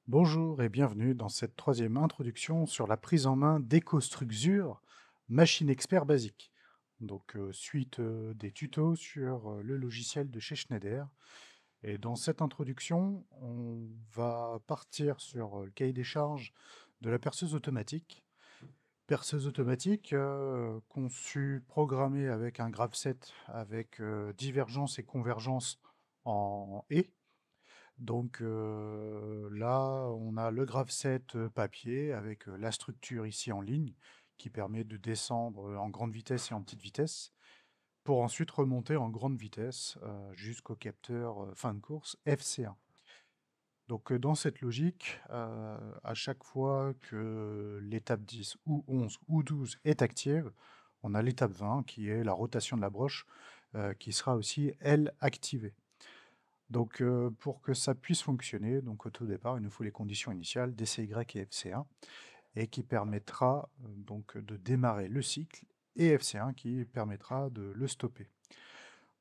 Bonjour et bienvenue dans cette troisième introduction sur la prise en main d'EcoStruxure, machine expert basique. Donc, suite des tutos sur le logiciel de chez Schneider. Et dans cette introduction, on va partir sur le cahier des charges de la perceuse automatique. Perceuse automatique conçue, programmée avec un graveset avec divergence et convergence en et. Donc là, on a le graveset papier avec la structure ici en ligne qui permet de descendre en grande vitesse et en petite vitesse pour ensuite remonter en grande vitesse jusqu'au capteur fin de course FC1. Donc dans cette logique, à chaque fois que l'étape 10 ou 11 ou 12 est active, on a l'étape 20 qui est la rotation de la broche qui sera aussi, elle, activée. Donc, pour que ça puisse fonctionner, donc au tout départ, il nous faut les conditions initiales DCY et FC1, et qui permettra donc de démarrer le cycle, et FC1 qui permettra de le stopper.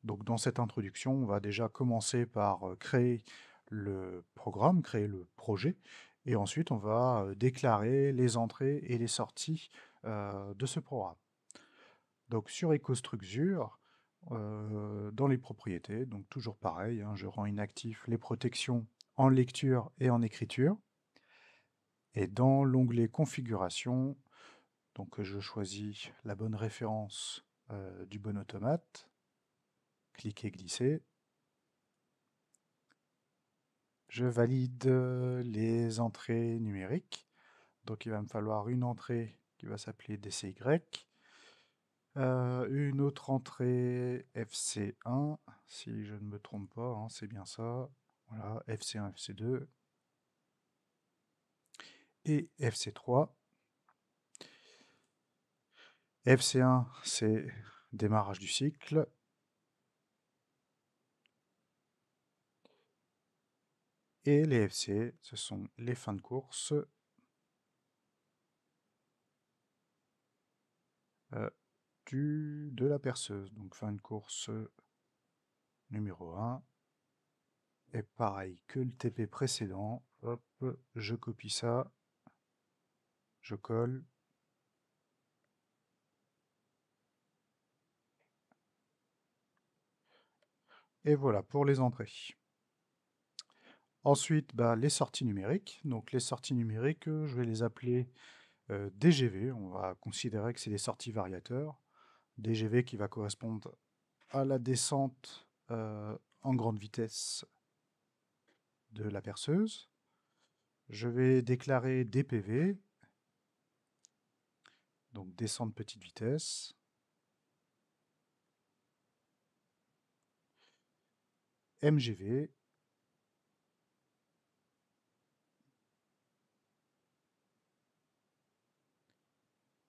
Donc, dans cette introduction, on va déjà commencer par créer le programme, créer le projet, et ensuite on va déclarer les entrées et les sorties de ce programme. Donc sur EcoStruxure, dans les propriétés, donc toujours pareil, hein, je rends inactif les protections en lecture et en écriture. Et dans l'onglet configuration, donc je choisis la bonne référence du bon automate, cliquez glisser. Je valide les entrées numériques. Donc il va me falloir une entrée qui va s'appeler DCY, une autre entrée FC1, si je ne me trompe pas, hein, c'est bien ça. Voilà, FC1, FC2 et FC3. FC1, c'est démarrage du cycle. Et les FC, ce sont les fins de course de la perceuse. Donc fin de course numéro 1. Et pareil que le TP précédent, hop, je copie ça, je colle. Et voilà pour les entrées. Ensuite, bah, les sorties numériques. Donc les sorties numériques, je vais les appeler DGV. On va considérer que c'est des sorties variateurs. DGV qui va correspondre à la descente en grande vitesse de la perceuse. Je vais déclarer DPV, donc descente petite vitesse. MGV,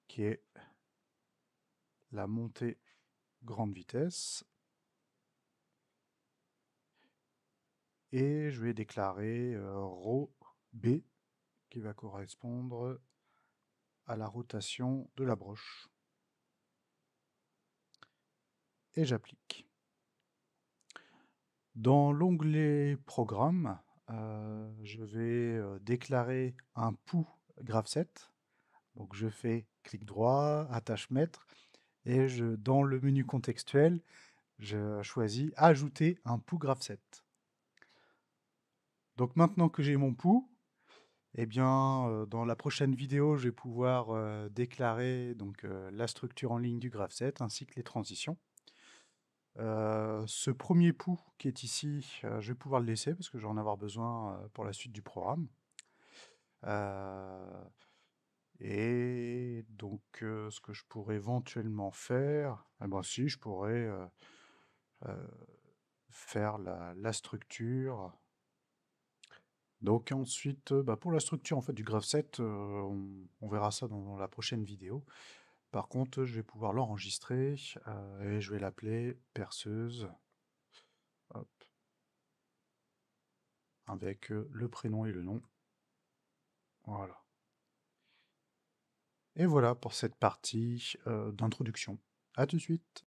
qui est la montée grande vitesse. Et je vais déclarer ρ B, qui va correspondre à la rotation de la broche. Et j'applique. Dans l'onglet Programme, je vais déclarer un pouls graveset. Donc je fais clic droit, attache maître, et dans le menu contextuel, je choisis Ajouter un pouls graveset. Donc maintenant que j'ai mon pouls, eh bien, dans la prochaine vidéo, je vais pouvoir déclarer donc, la structure en ligne du graveset ainsi que les transitions. Ce premier pouls qui est ici, je vais pouvoir le laisser parce que je vais en avoir besoin pour la suite du programme. Et donc, ce que je pourrais éventuellement faire, eh ben si, je pourrais faire la structure. Donc ensuite, bah, pour la structure en fait du graveset, on verra ça dans la prochaine vidéo. Par contre, je vais pouvoir l'enregistrer et je vais l'appeler perceuse. Hop, avec le prénom et le nom. Voilà. Et voilà pour cette partie d'introduction. À tout de suite.